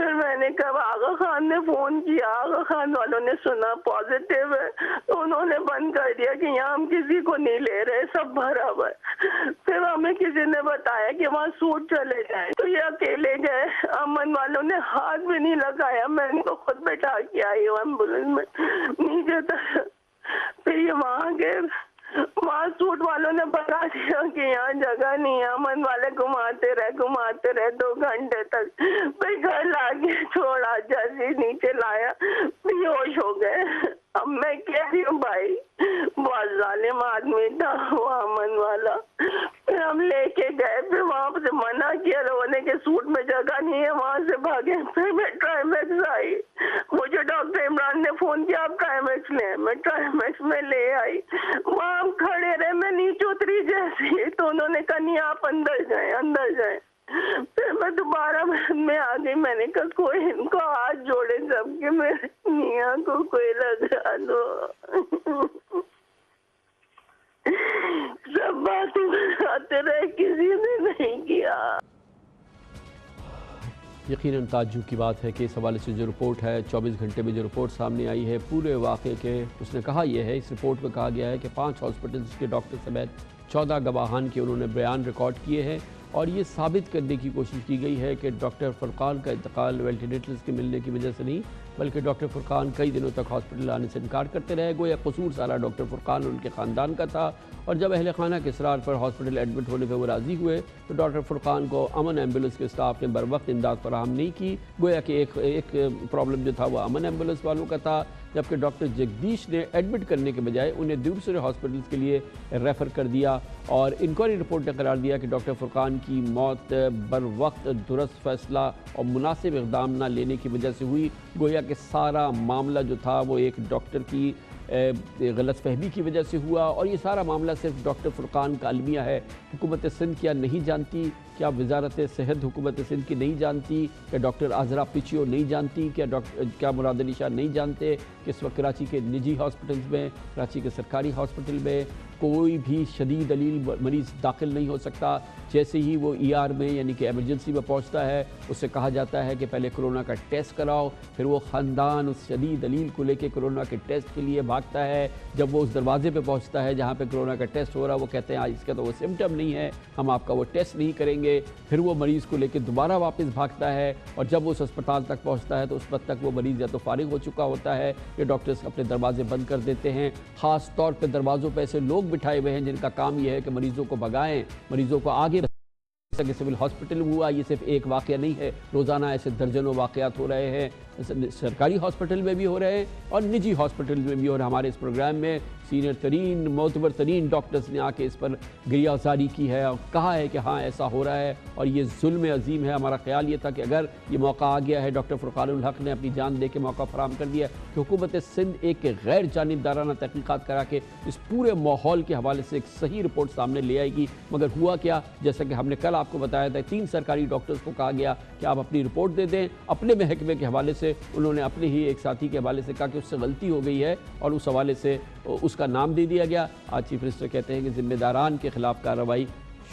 پھر میں نے کہا آغا خان نے فون کیا، آغا خان والوں نے سنا پازیٹیو ہے تو انہوں نے بند کر دیا کہ یہاں ہم کسی کو نہیں لے رہے، سب بھرا ہوا ہے۔ پھر ہمیں کسی نے بتایا کہ وہاں سوٹ چلے جائیں تو یہ اکیلے گئے، امن والوں نے ہاتھ بھی نہیں لگایا، میں ان کو خود بیٹھا کے آئی ہوں ایمبولینس میں نیچے تک۔ پھر یہ وہاں گئے، وہاں سوٹ والوں نے بتا دیا کہ یہاں جگہ نہیں ہے، امن والے گھماتے رہے 2 گھنٹے تک، پھر گھر لا کے چھوڑا، جیسے نیچے لایا بے ہوش ہو گئے۔ اب میں کہہ رہی ہوں بھائی بہت ظالم آدمی تھا وہ امن والا۔ پھر ہم لے کے گئے، پھر وہاں سے منع کیا لوگوں نے کہ سوٹ میں جگہ نہیں ہے، وہاں سے بھاگے۔ پھر میں ٹرائمیکس آئی، مجھے ڈاکٹر عمران نے فون کیا آپ ٹرائمیکس لیں، میں ٹرائمیکس میں لے آئی۔ وہاں ہم کھڑے رہے، میں نیچے اتری جیسے تو انہوں نے کہا نہیں آپ اندر جائیں۔ پھر میں دوبارہ میں آ گئی، میں نے کہا کوئی ان کو ہاتھ جوڑے سب کے، میرے میاں کو کوئی لگا دو۔ سب باتیں بتاتے رہے، کسی نے نہیں کیا۔ یقیناً تعجب کی بات ہے کہ اس حوالے سے جو رپورٹ ہے 24 گھنٹے میں جو رپورٹ سامنے آئی ہے پورے واقعے کے، اس نے کہا یہ ہے، اس رپورٹ میں کہا گیا ہے کہ 5 ہاسپٹلز کے ڈاکٹر سمیت 14 گواہان کے انہوں نے بیان ریکارڈ کیے ہیں، اور یہ ثابت کرنے کی کوشش کی گئی ہے کہ ڈاکٹر فرقان کا انتقال وینٹیلیٹرز کے ملنے کی وجہ سے نہیں، بلکہ ڈاکٹر فرقان کئی دنوں تک ہاسپٹل آنے سے انکار کرتے رہے، گویا قصور سارا ڈاکٹر فرقان اور ان کے خاندان کا تھا۔ اور جب اہل خانہ کے اصرار پر ہاسپٹل ایڈمٹ ہونے پہ وہ راضی ہوئے تو ڈاکٹر فرقان کو امن ایمبولینس کے اسٹاف نے بروقت امداد فراہم نہیں کی، گویا کہ ایک پرابلم جو تھا وہ امن ایمبولینس والوں کا تھا، جبکہ ڈاکٹر جگدیش نے ایڈمٹ کرنے کے بجائے انہیں دوسرے ہاسپٹلز کے لیے ریفر کر دیا، اور انکوائری رپورٹ نے قرار دیا کہ ڈاکٹر فرقان کی موت بروقت درست فیصلہ اور مناسب اقدام نہ لینے کی وجہ سے ہوئی، گویا کہ سارا معاملہ جو تھا وہ ایک ڈاکٹر کی غلط فہمی کی وجہ سے ہوا، اور یہ سارا معاملہ صرف ڈاکٹر فرقان کا المیہ ہے۔ حکومت سندھ کیا نہیں جانتی؟ کیا وزارت صحت حکومت سندھ کی نہیں جانتی؟ کیا ڈاکٹر عذرا پچیو نہیں جانتی؟ کیا مراد علی شاہ نہیں جانتے کہ اس وقت کراچی کے نجی ہاسپٹلز میں، کراچی کے سرکاری ہاسپٹل میں کوئی بھی شدید علیل مریض داخل نہیں ہو سکتا؟ جیسے ہی وہ ER میں یعنی کہ ایمرجنسی میں پہنچتا ہے، اس سے کہا جاتا ہے کہ پہلے کرونا کا ٹیسٹ کراؤ، پھر وہ خاندان اس شدید علیل کو لے کے کرونا کے ٹیسٹ کے لیے بھاگتا ہے۔ جب وہ اس دروازے پہ پہنچتا ہے جہاں پہ کرونا کا ٹیسٹ ہو رہا، وہ کہتے ہیں اس کا تو وہ سمٹم نہیں ہے، ہم آپ کا وہ ٹیسٹ نہیں کریں گے۔ پھر وہ مریض کو لے کے دوبارہ واپس بھاگتا ہے، اور جب وہ اس اسپتال تک پہنچتا ہے تو اس وقت تک وہ مریض یا تو فارغ ہو چکا ہوتا ہے، یا ڈاکٹرز اپنے دروازے بند کر دیتے ہیں۔ خاص طور پہ دروازوں پہ ایسے لوگ بٹھائے ہوئے ہیں جن کا کام یہ ہے کہ مریضوں کو بھگائیں، مریضوں کو آگے جیسا کہ سول ہاسپٹل میں ہوا۔ یہ صرف ایک واقعہ نہیں ہے، روزانہ ایسے درجنوں واقعات ہو رہے ہیں، سرکاری ہاسپٹل میں بھی ہو رہے ہیں اور نجی ہاسپٹل میں بھی ہو رہے ہیں۔ ہمارے اس پروگرام میں سینئر ترین معتبر ترین ڈاکٹرز نے آ کے اس پر گریہ زاری کی ہے اور کہا ہے کہ ہاں ایسا ہو رہا ہے اور یہ ظلم عظیم ہے۔ ہمارا خیال یہ تھا کہ اگر یہ موقع آ گیا ہے، ڈاکٹر فرقان الحق نے اپنی جان دے کے موقع فراہم کر دیا کہ حکومت سندھ ایک غیر جانبدارانہ تحقیقات کرا کے اس پورے ماحول کے حوالے سے ایک صحیح رپورٹ سامنے لے آئے گی، مگر ہوا کیا؟ جیسا کہ ہم نے کل آپ کو بتایا تھا، 3 سرکاری ڈاکٹرز کو کہا گیا کہ آپ اپنی رپورٹ دے دیں۔ اپنے محکمے کے حوالے سے انہوں نے اپنے ہی ایک ساتھی کے حوالے سے کہا کہ اس سے غلطی ہو گئی ہے اور اس حوالے سے اس کا نام دے دیا گیا۔ آج چیف منسٹر کہتے ہیں کہ ذمہ داران کے خلاف کارروائی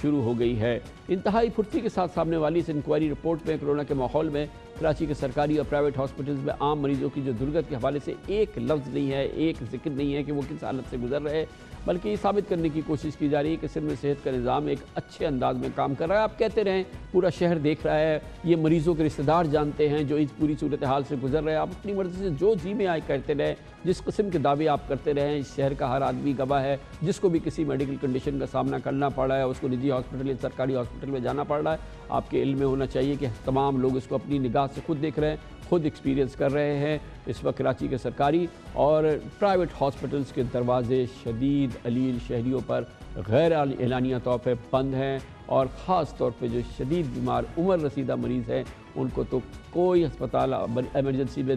شروع ہو گئی ہے۔ انتہائی پھرتی کے ساتھ سامنے والی اس انکوائری رپورٹ میں کرونا کے ماحول میں کراچی کے سرکاری اور پرائیویٹ ہاسپٹلز میں عام مریضوں کی جو درگت کے حوالے سے ایک لفظ نہیں ہے، ایک ذکر نہیں ہے کہ وہ کس حالت سے گزر رہے، بلکہ یہ ثابت کرنے کی کوشش کی جا رہی ہے کہ سندھ میں صحت کا نظام ایک اچھے انداز میں کام کر رہا ہے۔ آپ کہتے رہیں پورا شہر دیکھ رہا ہے، یہ مریضوں کے رشتہ دار جانتے ہیں جو اس پوری صورتحال سے گزر رہے ہیں۔ آپ اپنی مرضی سے جو جی میں آئے کرتے رہیں، جس قسم کے دعوے آپ کرتے رہیں، اس شہر کا ہر آدمی گواہ ہے، جس کو بھی کسی میڈیکل کنڈیشن کا سامنا کرنا پڑ رہا ہے، اس کو نجی ہاسپٹل یا سرکاری ہاسپٹل میں جانا پڑ رہا ہے۔ آپ کے علم میں ہونا چاہیے کہ تمام لوگ اس کو اپنی نگاہ سے خود دیکھ رہے ہیں، خود ایکسپیرینس کر رہے ہیں۔ اس وقت کراچی کے سرکاری اور پرائیویٹ ہاسپٹلز کے دروازے شدید علیل شہریوں پر غیر اعلانیہ طور پہ بند ہیں، اور خاص طور پہ جو شدید بیمار عمر رسیدہ مریض ہیں ان کو تو کوئی ہسپتال ایمرجنسی میں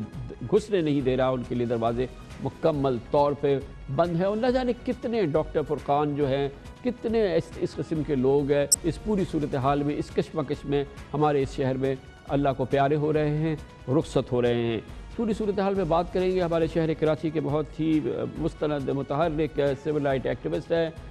گھسنے نہیں دے رہا، ان کے لیے دروازے مکمل طور پہ بند ہیں۔ اور نہ جانے کتنے ڈاکٹر فرقان جو ہیں، کتنے اس قسم کے لوگ ہیں اس پوری صورتحال میں، اس کشمکش میں ہمارے اس شہر میں اللہ کو پیارے ہو رہے ہیں، رخصت ہو رہے ہیں۔ پوری صورتحال میں بات کریں گے۔ ہمارے شہر کراچی کے بہت ہی مستند متحرک سول رائٹ ایکٹیوسٹ ہیں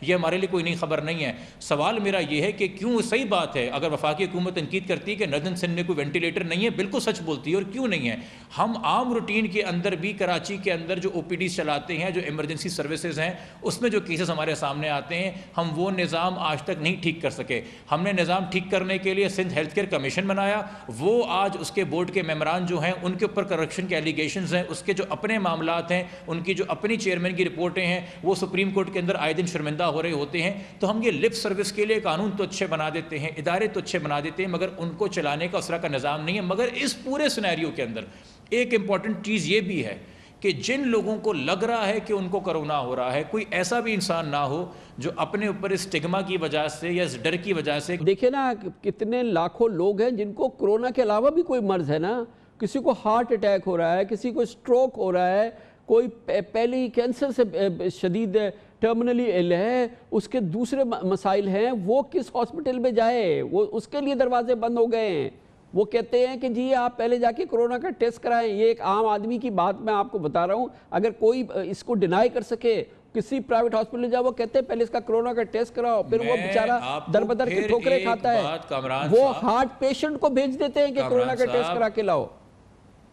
یہ ہمارے لیے کوئی نئی خبر نہیں ہے۔ سوال میرا یہ ہے کہ کیوں، صحیح بات ہے اگر وفاقی حکومت تنقید کرتی ہے کہ نردن سندھ میں کوئی وینٹیلیٹر نہیں ہے، بالکل سچ بولتی ہے، اور کیوں نہیں ہے۔ ہم عام روٹین کے اندر بھی کراچی کے اندر جو او پی ڈی چلاتے ہیں، جو ایمرجنسی سروسز ہیں، اس میں جو کیسز ہمارے سامنے آتے ہیں، ہم وہ نظام آج تک نہیں ٹھیک کر سکے۔ ہم نے نظام ٹھیک کرنے کے لیے سندھ ہیلتھ کیئر کمیشن بنایا، وہ آج اس کے بورڈ کے ممبران جو ہیں ان کے اوپر کرپشن کے ایلیگیشنز ہیں، اس کے جو اپنے معاملات ہیں، ان کی جو اپنی چیئرمین کی رپورٹیں ہیں، وہ سپریم کورٹ کے اندر آئے دن شرمندہ ہو رہے ہوتے ہیں۔ تو ہم یہ لپ سروس کے لیے قانون تو اچھے بنا دیتے ہیں، ادارے تو اچھے بنا دیتے ہیں، مگر ان کو چلانے کا اس طرح کا نظام نہیں ہے۔ مگر اس پورے سینیریو کے اندر ایک امپورٹنٹ چیز یہ بھی ہے کہ جن لوگوں کو لگ رہا ہے کہ ان کو کرونا ہو رہا ہے، کوئی ایسا بھی انسان نہ ہو جو اپنے اوپر اس اسٹگما کی وجہ سے یا اس ڈر کی وجہ سے، دیکھیں نا کتنے لاکھوں لوگ ہیں جن کو کرونا کے علاوہ بھی کوئی مرض ہے نا، کسی کو ہارٹ اٹیک ہو رہا ہے، کسی کو اسٹروک ہو رہا ہے، کوئی پہلے ہی کینسر سے شدید ٹرمنلی ill ہے، اس کے دوسرے مسائل ہیں، وہ کس ہاسپٹل میں جائے؟ وہ اس کے لیے دروازے بند ہو گئے ہیں۔ وہ کہتے ہیں کہ جی آپ پہلے جا کے کرونا کا ٹیسٹ کرائیں۔ یہ ایک عام آدمی کی بات میں آپ کو بتا رہا ہوں، اگر کوئی اس کو ڈینائی کر سکے، کسی پرائیویٹ ہاسپٹل جاؤ، وہ کہتے ہیں پہلے اس کا کرونا کا ٹیسٹ کراؤ، پھر وہ بیچارہ در بدر کے ٹھوکریں کھاتا ہے۔ وہ ہارٹ پیشنٹ کو بھیج دیتے ہیں کہ کرونا کا ٹیسٹ کرا کے لاؤ۔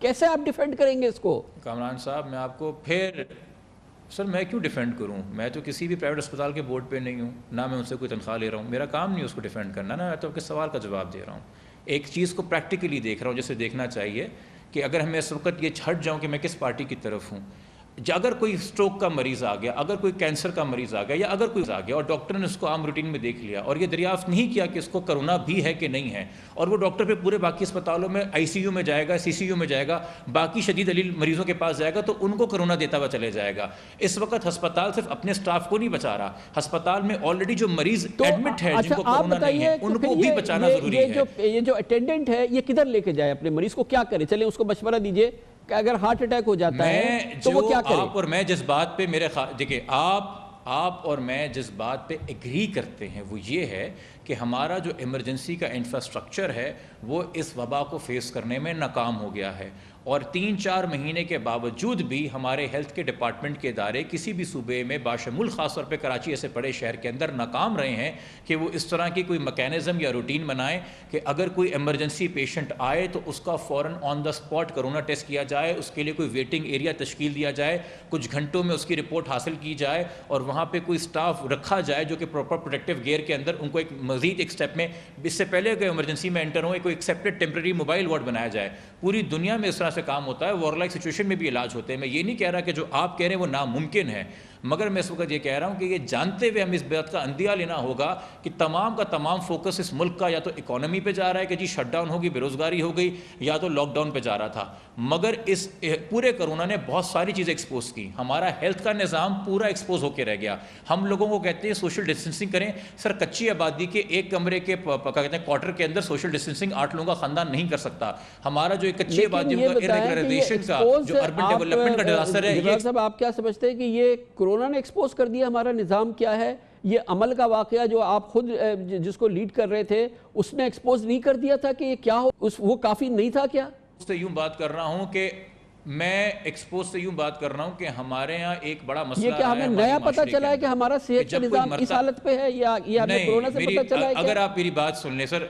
کیسے آپ ڈیفینڈ کریں گے اس کو؟ کامران صاحب میں آپ کو پھر، سر میں کیوں ڈیفینڈ کروں؟ میں تو کسی بھی پرائیویٹ اسپتال کے بورڈ پہ نہیں ہوں، نہ میں ان سے کوئی تنخواہ لے رہا ہوں، میرا کام نہیں اس کو ڈیفینڈ کرنا نا، میں تو آپ کے سوال کا جواب دے رہا ہوں۔ ایک چیز کو پریکٹیکلی دیکھ رہا ہوں جیسے دیکھنا چاہیے کہ اگر میں اس وقت یہ ہٹ جاؤں کہ میں کس پارٹی کی طرف ہوں، اگر کوئی اسٹروک کا مریض آ گیا، اگر کوئی کینسر کا مریض آ گیا، یا اگر کوئی آ گیا اور ڈاکٹر نے اس کو عام روٹین میں دیکھ لیا اور یہ دریافت نہیں کیا کہ اس کو کرونا بھی ہے کہ نہیں ہے، اور وہ ڈاکٹر پہ پورے باقی اسپتالوں میں آئی سی یو میں جائے گا، سی سی یو میں جائے گا، باقی شدید علیل مریضوں کے پاس جائے گا تو ان کو کرونا دیتا ہوا چلے جائے گا۔ اس وقت ہسپتال صرف اپنے سٹاف کو نہیں بچا رہا، ہسپتال میں آلریڈی جو مریض ایڈمٹ ہے جن کو کرونا نہیں ہے ان کو بھی بچانا ضروری ہے۔ یہ جو اٹینڈنٹ ہے یہ کدھر لے کے جائے اپنے مریض کو، کیا کرے؟ چلیں اس کو مشورہ دیجئے کہ اگر ہارٹ اٹیک ہو جاتا ہے تو وہ کیا کرے؟ آپ اور میں جس بات پہ دیکھیں آپ اور میں جس بات پہ ایگری کرتے ہیں وہ یہ ہے کہ ہمارا جو ایمرجنسی کا انفراسٹرکچر ہے وہ اس وبا کو فیس کرنے میں ناکام ہو گیا ہے، اور 3-4 مہینے کے باوجود بھی ہمارے ہیلتھ کے ڈپارٹمنٹ کے ادارے کسی بھی صوبے میں باشمول خاص طور پہ کراچی ایسے بڑے شہر کے اندر ناکام رہے ہیں کہ وہ اس طرح کی کوئی میکینزم یا روٹین بنائیں کہ اگر کوئی ایمرجنسی پیشنٹ آئے تو اس کا فوراً آن دا اسپاٹ کرونا ٹیسٹ کیا جائے، اس کے لیے کوئی ویٹنگ ایریا تشکیل دیا جائے، کچھ گھنٹوں میں اس کی رپورٹ حاصل کی جائے، اور وہاں پہ کوئی سٹاف رکھا جائے جو کہ پراپر پروٹیکٹیو گیئر کے اندر ان کو ایک مزید ایک سٹیپ میں، اس سے پہلے کہ ایمرجنسی میں انٹر ہوئے، کوئی ایکسیپٹڈ ٹیمپرری موبائل وارڈ بنایا جائے۔ پوری دنیا میں اس طرح سے کام ہوتا ہے، وار لائک سچویشن میں بھی علاج ہوتے ہیں۔ میں یہ نہیں کہہ رہا کہ جو آپ کہہ رہے ہیں وہ ناممکن ہے، مگر میں اس وقت یہ کہہ رہا ہوں کہ یہ جانتے ہوئے ہمیں اس بات کا اندیہ لینا ہوگا کہ تمام کا تمام فوکس اس ملک کا یا تو اکانومی پہ جا رہا ہے کہ جی شٹ ڈاؤن ہوگی، بے روزگاری ہو گئی، یا تو لاک ڈاؤن پہ جا رہا تھا، مگر اس پورے کرونا نے بہت ساری چیزیں ایکسپوز کی۔ ہمارا ہیلتھ کا نظام پورا ایکسپوز ہو کے رہ گیا۔ ہم لوگوں کو کہتے ہیں سوشل ڈسٹینسنگ کریں، سر کچی آبادی کے ایک کمرے کے کہتے ہیں کوارٹر کے اندر سوشل ڈسٹینسنگ 8 لوگوں کا خاندان نہیں کر سکتا۔ ہمارا جو ایک کچی آبادیوں کا ارریگولیشن کا جو اربن ڈیولپمنٹ کا ڈیزاسٹر ہے، جبران صاحب آپ کیا سمجھتے ہیں کہ یہ کرونا نے ایکسپوز کر دیا ہمارا نظام کیا ہے؟ یہ عمل کا واقعہ جو آپ خود جس کو لیڈ کر رہے تھے اس نے ایکسپوز نہیں کر دیا تھا کہ یہ کیا ہو، وہ کافی نہیں تھا کیا؟ اس سے یوں بات کر رہا ہوں کہ میں ایکسپوز سے یوں بات کر رہا ہوں کہ ہمارے ہاں ایک بڑا مسئلہ ہے، یہ کیا ہمیں نیا پتہ چلا ہے کہ ہمارا صحت کا نظام اس حالت پہ ہے، یا یہ ہمیں کرونا سے پتہ چلا ہے؟ اگر آپ میری بات سن لیں سر،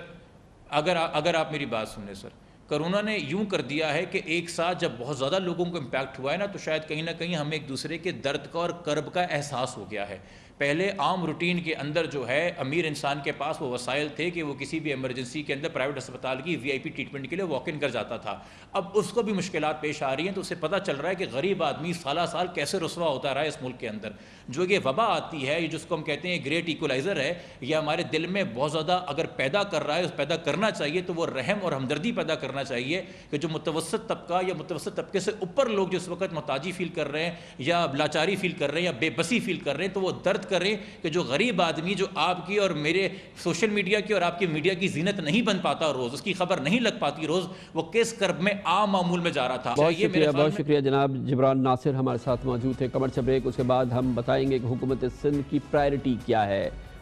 اگر آپ میری بات سن لیں سر، کرونا نے یوں کر دیا ہے کہ ایک ساتھ جب بہت زیادہ لوگوں کو امپیکٹ ہوا ہے نا، تو شاید کہیں نہ کہیں ہمیں ایک دوسرے کے درد کا اور کرب کا احساس ہو گیا ہے۔ پہلے عام روٹین کے اندر جو ہے امیر انسان کے پاس وہ وسائل تھے کہ وہ کسی بھی ایمرجنسی کے اندر پرائیویٹ اسپتال کی وی آئی پی ٹریٹمنٹ کے لیے واک ان کر جاتا تھا۔ اب اس کو بھی مشکلات پیش آ رہی ہیں، تو اسے پتہ چل رہا ہے کہ غریب آدمی سالہ سال کیسے رسوا ہوتا رہا ہے اس ملک کے اندر۔ جو یہ وبا آتی ہے، یہ جس کو ہم کہتے ہیں گریٹ ایکولائزر ہے، یہ ہمارے دل میں بہت زیادہ اگر پیدا کر رہا ہے، پیدا کرنا چاہیے تو وہ رحم اور ہمدردی پیدا کرنا چاہیے کہ جو متوسط طبقہ یا متوسط طبقے سے اوپر لوگ جو اس وقت محتاجی فیل کر رہے ہیں یا لاچاری فیل کر رہے ہیں یا بے بسی فیل کر رہے ہیں، تو وہ درد کریں کہ جو غریب آدمی جو آپ کی اور میرے سوشل میڈیا کی اور آپ کی میڈیا کی زینت نہیں بن پاتا روز، اس کی خبر نہیں لگ پاتی روز، وہ کس کرب میں عام معمول میں جا رہا تھا۔ بہت شکریہ جناب جبران ناصر ہمارے ساتھ موجود تھے۔ کمر سے بریک، اس کے بعد ہم بتائیں گے کہ حکومت سندھ کی پرائرٹی کیا ہے۔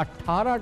18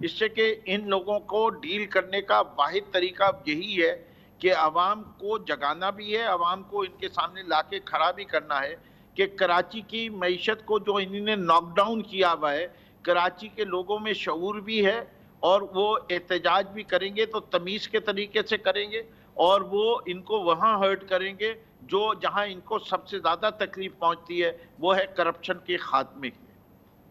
اس سے کہ ان لوگوں کو ڈیل کرنے کا واحد طریقہ یہی ہے کہ عوام کو جگانا بھی ہے, عوام کو ان کے سامنے لا کے کھڑا بھی کرنا ہے کہ کراچی کی معیشت کو جو انہوں نے ناک ڈاؤن کیا ہوا ہے, کراچی کے لوگوں میں شعور بھی ہے اور وہ احتجاج بھی کریں گے تو تمیز کے طریقے سے کریں گے, اور وہ ان کو وہاں ہرٹ کریں گے جو جہاں ان کو سب سے زیادہ تکلیف پہنچتی ہے, وہ ہے کرپشن کے خاتمے کی.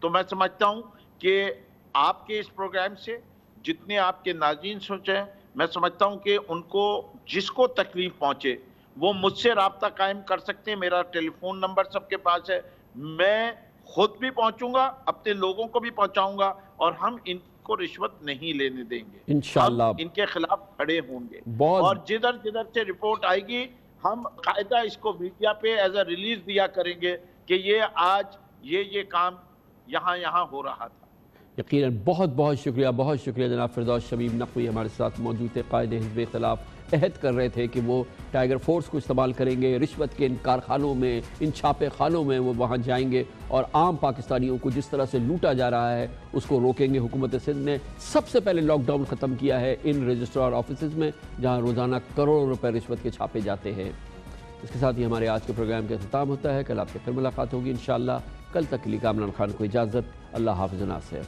تو میں سمجھتا ہوں کہ آپ کے اس پروگرام سے جتنے آپ کے ناظرین سوچیں, میں سمجھتا ہوں کہ ان کو جس کو تکلیف پہنچے وہ مجھ سے رابطہ قائم کر سکتے ہیں. میرا ٹیلی فون نمبر سب کے پاس ہے, میں خود بھی پہنچوں گا, اپنے لوگوں کو بھی پہنچاؤں گا, اور ہم ان کو رشوت نہیں لینے دیں گے انشاءاللہ. ہم ان کے خلاف کھڑے ہوں گے, اور جدھر جدھر سے رپورٹ آئے گی ہم قاعدہ اس کو میڈیا پہ ایز اے ریلیز دیا کریں گے کہ یہ آج یہ کام یہاں ہو رہا تھا. یقیناً بہت شکریہ جناب فردوس شمیم نقوی ہمارے ساتھ موجود تھے. قائد حزب اختلاف عہد کر رہے تھے کہ وہ ٹائیگر فورس کو استعمال کریں گے, رشوت کے ان کارخانوں میں, ان چھاپے خانوں میں وہ وہاں جائیں گے اور عام پاکستانیوں کو جس طرح سے لوٹا جا رہا ہے اس کو روکیں گے. حکومت سندھ نے سب سے پہلے لاک ڈاؤن ختم کیا ہے ان رجسٹرار آفیسز میں جہاں روزانہ کروڑوں روپے رشوت کے چھاپے جاتے ہیں. اس کے ساتھ ہی ہمارے آج کے پروگرام کا اختتام ہوتا ہے. کل آپ سے پھر ملاقات ہوگی انشاءاللہ. کل تک کے لیے کامران خان کو اجازت. اللہ حافظ و ناصر.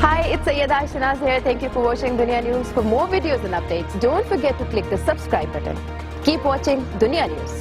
Hi, it's Sayyeda Shanaz here. Thank you for watching Dunya News. For more videos and updates, don't forget to click the subscribe button. Keep watching Dunya News.